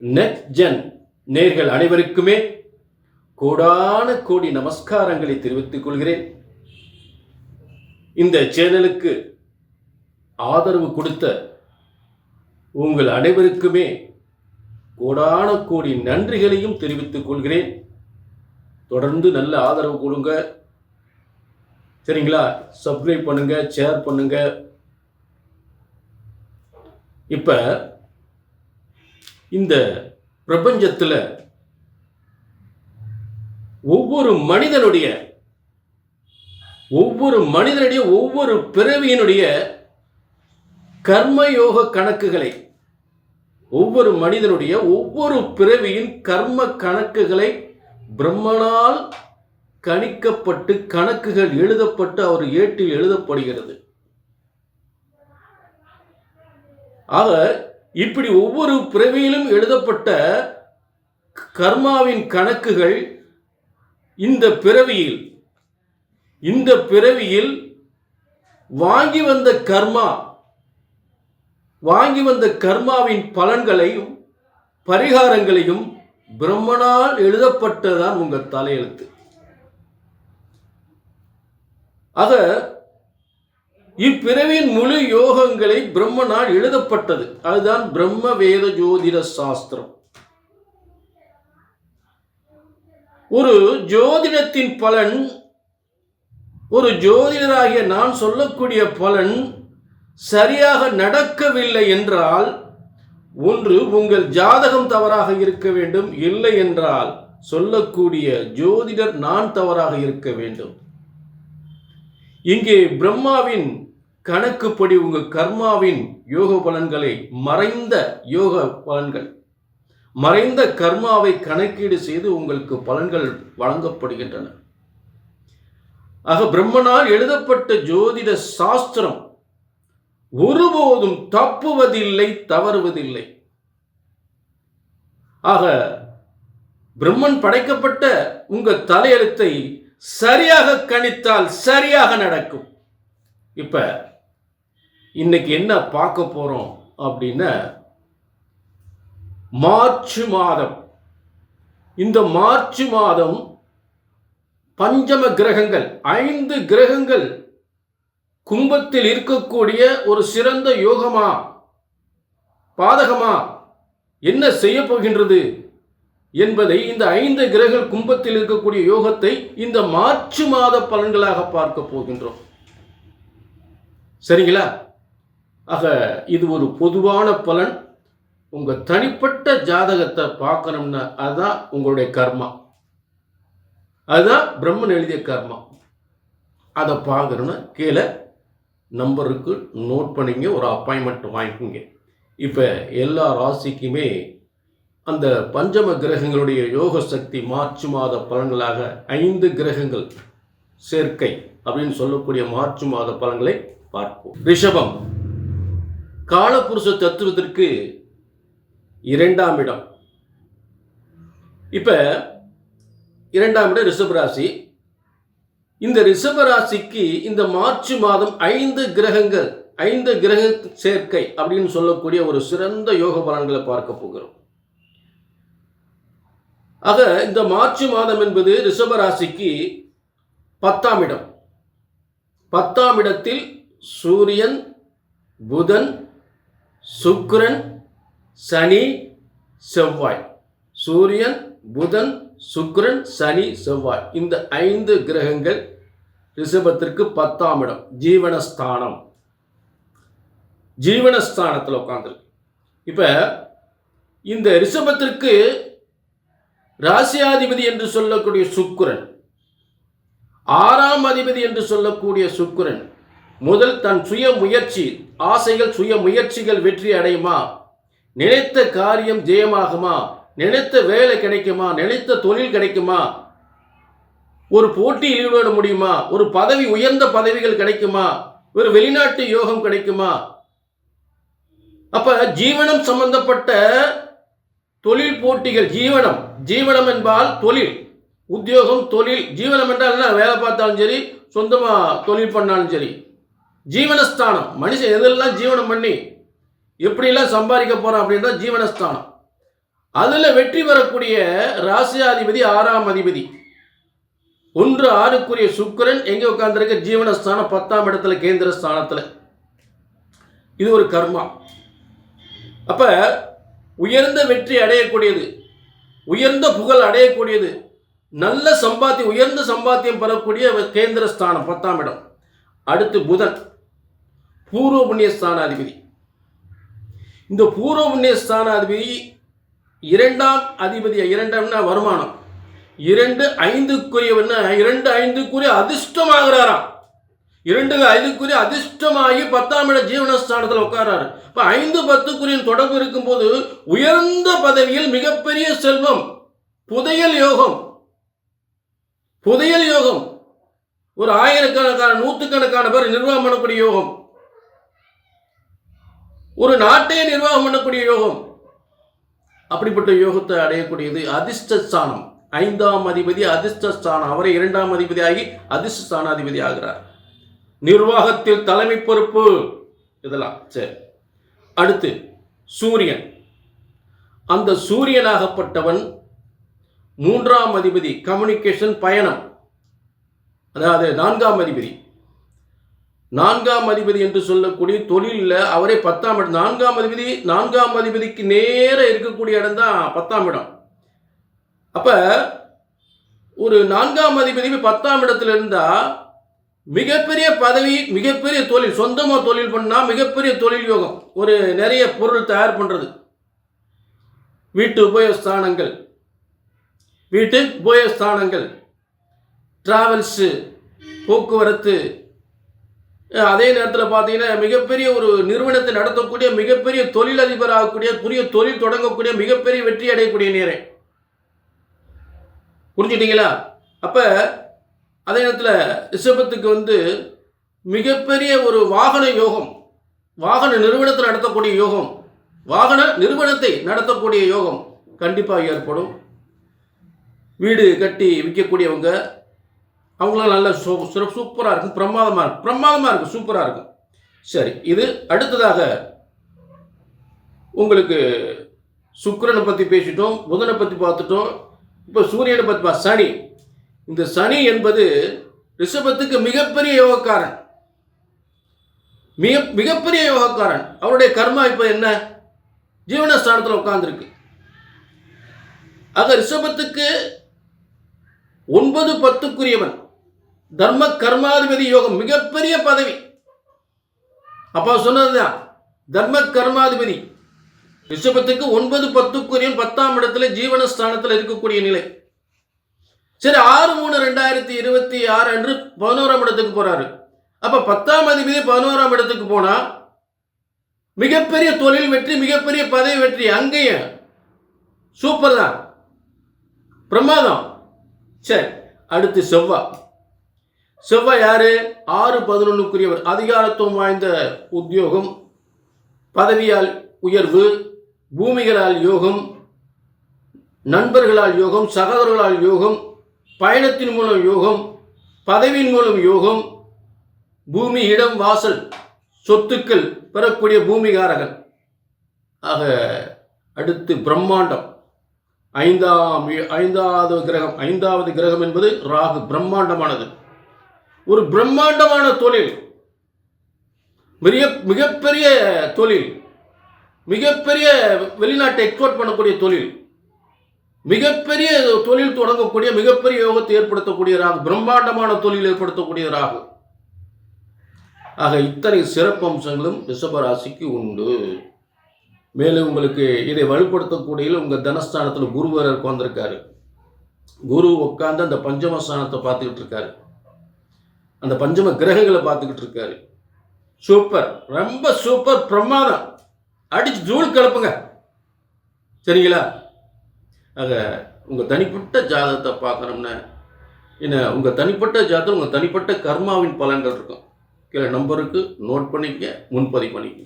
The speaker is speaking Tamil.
நெட் ஜென் நேர்கள் அனைவருக்குமே கோடான கோடி நமஸ்காரங்களை தெரிவித்துக் கொள்கிறேன். இந்த சேனலுக்கு ஆதரவு கொடுத்த உங்கள் அனைவருக்குமே கோடான கோடி நன்றிகளையும் தெரிவித்துக் கொள்கிறேன். தொடர்ந்து நல்ல ஆதரவு கொடுங்க, சரிங்களா? சப்ஸ்கிரைப் பண்ணுங்க, ஷேர் பண்ணுங்க. இப்ப இந்த பிரபஞ்சத்தில் ஒவ்வொரு மனிதனுடைய ஒவ்வொரு பிறவியினுடைய கர்மயோக கணக்குகளை, ஒவ்வொரு மனிதனுடைய ஒவ்வொரு பிறவியின் கர்ம கணக்குகளை பிரம்மனால் கணிக்கப்பட்டு கணக்குகள் எழுதப்பட்டு அவர் ஏட்டில் எழுதப்படுகிறது. ஆக இப்படி ஒவ்வொரு பிறவியிலும் எழுதப்பட்ட கர்மாவின் கணக்குகள் இந்த பிறவியில் வாங்கி வந்த கர்மாவின் பலன்களையும் பரிகாரங்களையும் பிரம்மனால் எழுதப்பட்டதான் உங்கள் தலையெழுத்து. ஆக இப்பிறவியின் முழு யோகங்களை பிரம்மனால் எழுதப்பட்டது. அதுதான் பிரம்ம வேத ஜோதிட சாஸ்திரம். ஒரு ஜோதிடத்தின் பலன், ஒரு ஜோதிடராகிய நான் சொல்லக்கூடிய பலன் சரியாக நடக்கவில்லை என்றால், ஒன்று உங்கள் ஜாதகம் தவறாக இருக்க வேண்டும், இல்லை என்றால் சொல்லக்கூடிய ஜோதிடர் நான் தவறாக இருக்க வேண்டும். இங்கே பிரம்மாவின் கணக்குப்படி உங்கள் கர்மாவின் யோக பலன்களை, மறைந்த யோக பலன்கள், மறைந்த கர்மாவை கணக்கீடு செய்து உங்களுக்கு பலன்கள் வழங்கப்படுகின்றன. ஆக பிரம்மனால் எழுதப்பட்ட ஜோதிட சாஸ்திரம் ஒருபோதும் தப்புவதில்லை, தவறுவதில்லை. ஆக பிரம்மன் படைக்கப்பட்ட உங்கள் தலையெழுத்தை சரியாக கணித்தால் சரியாக நடக்கும். இப்ப இன்னைக்கு என்ன பார்க்க போறோம் அப்படின்னா, மார்ச் மாதம். இந்த மார்ச் மாதம் பஞ்சம கிரகங்கள், 5 கிரகங்கள் கும்பத்தில் இருக்கக்கூடிய ஒரு சிறந்த யோகமா பாதகமா என்ன செய்ய போகின்றது என்பதை, இந்த 5 கிரகங்கள் கும்பத்தில் இருக்கக்கூடிய யோகத்தை இந்த மார்ச் மாத பலன்களாக பார்க்க போகின்றோம். சரிங்களா? ஆக இது ஒரு பொதுவான பலன். உங்க தனிப்பட்ட ஜாதகத்தை பார்க்கணும்னா அதுதான் உங்களுடைய கர்மா, அதுதான் பிரம்மன் எழுதிய கர்மா. அதை பார்க்கணும்னா கீழே நம்பருக்கு நோட் பண்ணிங்க, ஒரு அப்பாயின்மெண்ட் வாங்கிக்கோங்க. இப்போ எல்லா ராசிக்குமே அந்த பஞ்சம கிரகங்களுடைய யோக சக்தி மார்ச் மாத பலன்களாக 5 கிரகங்கள் சேர்க்கை அப்படின்னு சொல்லக்கூடிய மார்ச் மாத பலன்களை பார்ப்போம். ரிஷபம், காலபுருஷ தத்துவத்திற்கு 2ஆம் இடம். இப்ப 2ஆம் இடம் ரிஷபராசி. இந்த ரிஷபராசிக்கு இந்த மார்ச் மாதம் 5 கிரக சேர்க்கை அப்படின்னு சொல்லக்கூடிய ஒரு சிறந்த யோக பலன்களை பார்க்க போகிறோம். ஆக இந்த மார்ச் மாதம் என்பது ரிஷபராசிக்கு 10ஆம் இடம். 10ஆம் இடத்தில் சூரியன், புதன், சுக்கிரன், சனி, செவ்வாய். சூரியன், புதன், சுக்கிரன், சனி, செவ்வாய், இந்த 5 கிரகங்கள் ரிஷபத்திற்கு 10ஆம் இடம், ஜீவனஸ்தானத்தில் உட்கார்ந்துருக்கு. இப்ப இந்த ரிஷபத்திற்கு ராசியாதிபதி என்று சொல்லக்கூடிய சுக்கிரன், 6ஆம் அதிபதி என்று சொல்லக்கூடிய சுக்கிரன் முதல் தன் சுய முயற்சி, ஆசைகள், சுய முயற்சிகள் வெற்றி அடையுமா, நினைத்த காரியம் ஜெயமாகுமா, நினைத்த வேலை கிடைக்குமா, நினைத்த தொழில் கிடைக்குமா, ஒரு போட்டியில் ஈடுபட முடியுமா, ஒரு பதவி, உயர்ந்த பதவிகள் கிடைக்குமா, ஒரு வெளிநாட்டு யோகம் கிடைக்குமா. அப்ப ஜீவனம் சம்பந்தப்பட்ட தொழில் போட்டிகள், ஜீவனம் என்பால் தொழில், உத்தியோகம், தொழில். ஜீவனம் என்றால் என்ன? வேலை பார்த்தாலும் சரி, சொந்தமா தொழில் பண்ணாலும் சரி. ஜீவனஸ்தானம், மனுஷன் எதெல்லாம் ஜீவனம் பண்ணி எப்படிலாம் சம்பாதிக்க போறான் அப்படின்ற ஜீவனஸ்தானம். அதுல வெற்றி பெறக்கூடிய ராசியாதிபதி 6ஆம் அதிபதி 1-6க்குரிய சுக்கிரன் எங்க உட்கார்ந்திருக்க? ஜீவனஸ்தானம் 10ஆம் இடத்துல, கேந்திர ஸ்தானத்துல. இது ஒரு கர்மா. அப்ப உயர்ந்த வெற்றி அடையக்கூடியது, உயர்ந்த புகழ் அடையக்கூடியது, நல்ல சம்பாத்தியம், உயர்ந்த சம்பாத்தியம் பெறக்கூடிய கேந்திர ஸ்தானம் 10ஆம் இடம். அடுத்து புதன் பூர்வ புண்ணிய ஸ்தானாதிபதி. இந்த பூர்வ புண்ணிய ஸ்தானாதிபதி 2ஆம் அதிபதி, 2ஆம்னா வருமானம், 2-5க்குரியவன்னா 2-5க்குரிய அதிர்ஷ்டமாகிறாராம். 2-5க்குரிய அதிர்ஷ்டமாகி 10ஆம் இட ஜீவனஸ்தானத்தில் உட்காராரு. இப்போ 5-10க்குரிய தொடர்பு இருக்கும்போது உயர்ந்த பதவியில் மிகப்பெரிய செல்வம், புதையல் யோகம், புதையல் யோகம், ஒரு ஆயிரக்கணக்கான 100கணக்கான பேர் நிர்வாகம் பண்ணக்கூடிய யோகம், ஒரு நாட்டையே நிர்வாகம் பண்ணக்கூடிய யோகம். அப்படிப்பட்ட யோகத்தை அடையக்கூடியது அதிர்ஷ்டஸ்தானம். 5ஆம் அதிபதி அதிர்ஷ்டஸ்தானம், அவரை 2ஆம் அதிபதி ஆகி அதிர்ஷ்டஸ்தானாதிபதி ஆகிறார். நிர்வாகத்தில் தலைமை பொறுப்பு, இதெல்லாம் சரி. அடுத்து சூரியன். அந்த சூரியனாகப்பட்டவன் 3ஆம் அதிபதி, கம்யூனிகேஷன், பயணம், அதாவது 4ஆம் அதிபதி. 4ஆம் அதிபதி என்று சொல்லக்கூடிய தொழிலில் அவரே 10ஆம் இடம். 4ஆம் அதிபதிக்கு நேர இருக்கக்கூடிய இடம் தான் 10ஆம் இடம். அப்ப ஒரு 4ஆம் அதிபதி 10ஆம் இடத்துல இருந்தா மிகப்பெரிய பதவி, மிகப்பெரிய தொழில், சொந்தமா தொழில் பண்ணா மிகப்பெரிய தொழில் யோகம், ஒரு நிறைய பொருள் தயார் பண்றது, வீட்டு உபயோகஸ்தானங்கள், வீட்டு உபயோகஸ்தானங்கள், டிராவல்ஸ், போக்குவரத்து. அதே நேரத்தில் பார்த்தீங்கன்னா மிகப்பெரிய ஒரு நிறுவனத்தை நடத்தக்கூடிய, மிகப்பெரிய தொழிலதிபர் ஆகக்கூடிய, புதிய தொழில் தொடங்கக்கூடிய, மிகப்பெரிய வெற்றி அடையக்கூடிய நேரம். புரிஞ்சுட்டீங்களா? அப்ப அதே நேரத்தில் ரிஷபத்துக்கு மிகப்பெரிய ஒரு வாகன யோகம், வாகன நிறுவனத்தை நடத்தக்கூடிய யோகம், வாகன நிறுவனத்தை நடத்தக்கூடிய யோகம் கண்டிப்பாக ஏற்படும். வீடு கட்டி விற்கக்கூடியவங்க, அவங்களாம் நல்ல சூப்பராக இருக்கும், பிரமாதமாக இருக்கும், சூப்பராக இருக்கும். சரி, இது அடுத்ததாக உங்களுக்கு சுக்கிரனை பற்றி பேசிட்டோம், புதனை பற்றி பார்த்துட்டோம். இப்போ சூரியனை பற்றி சனி. இந்த சனி என்பது ரிஷபத்துக்கு மிகப்பெரிய யோகக்காரன், மிகப்பெரிய யோகக்காரன். அவருடைய கர்மா இப்போ என்ன? ஜீவனஸ்தானத்தில் உட்கார்ந்துருக்கு. ஆக ரிஷபத்துக்கு 9-10க்குரியவன், தர்ம கர்மாதிபதி யோகம், மிகப்பெரிய பதவி. அப்பா சொன்னதுதான் தர்ம கர்மாதிபதி. ரிஷபத்துக்கு 9-10க்குரியவன் 10ஆம் இடத்துல ஜீவனஸ்தானத்தில் இருக்கக்கூடிய நிலை. சரி, 6-3-2026 அன்று 11ஆம் இடத்துக்கு போறாரு. அப்ப 10ஆம் அதிபதி 11ஆம் இடத்துக்கு போனா மிகப்பெரிய தொழில் வெற்றி, மிகப்பெரிய பதவி வெற்றி, அங்கேயும் சூப்பர் தான், பிரமாதம். சரி, அடுத்து செவ்வாய் யாரு? 6-11க்குரியவர், அதிகாரத்துவம் வாய்ந்த உத்தியோகம், பதவியால் உயர்வு, பூமிகளால் யோகம், நண்பர்களால் யோகம், சகோதரர்களால் யோகம், பயணத்தின் மூலம் யோகம், பதவியின் மூலம் யோகம், பூமி, இடம், வாசல், சொத்துக்கள் பெறக்கூடிய பூமிகாரகன். ஆக அடுத்து பிரம்மாண்டம், ஐந்தாவது கிரகம் என்பது ராகு, பிரம்மாண்டமானது. ஒரு பிரம்மாண்டமான தொழில், மிகப்பெரிய தொழில், மிகப்பெரிய வெளிநாட்டை எக்ஸ்போர்ட் பண்ணக்கூடிய தொழில், மிகப்பெரிய தொழில் தொடங்கக்கூடிய, மிகப்பெரிய யோகத்தை ஏற்படுத்தக்கூடிய ராகு, பிரம்மாண்டமான தொழில் ஏற்படுத்தக்கூடிய ராகு. ஆக இத்தனை சிறப்பம்சங்களும் ரிஷபராசிக்கு உண்டு. மேலும் உங்களுக்கு இதை வலுப்படுத்தக்கூடிய உங்கள் தனஸ்தானத்தில் குரு வேற உட்கார்ந்துருக்காரு. குரு உட்கார்ந்து அந்த பஞ்சமஸ்தானத்தை பார்த்துக்கிட்டு இருக்காரு, அந்த பஞ்சம கிரகங்களை பார்த்துக்கிட்டு இருக்காரு. சூப்பர், ரொம்ப சூப்பர், பிரமாதம், அடிச்சு ஜூல் கிளப்புங்க. சரிங்களா? ஆக உங்கள் தனிப்பட்ட ஜாதகத்தை பார்க்கணும்னா உங்கள் தனிப்பட்ட ஜாதகம், உங்கள் தனிப்பட்ட கர்மாவின் பலன்கள் இருக்கும். கீழே நம்பருக்கு நோட் பண்ணிக்க, முன்பதிவு பண்ணிக்க.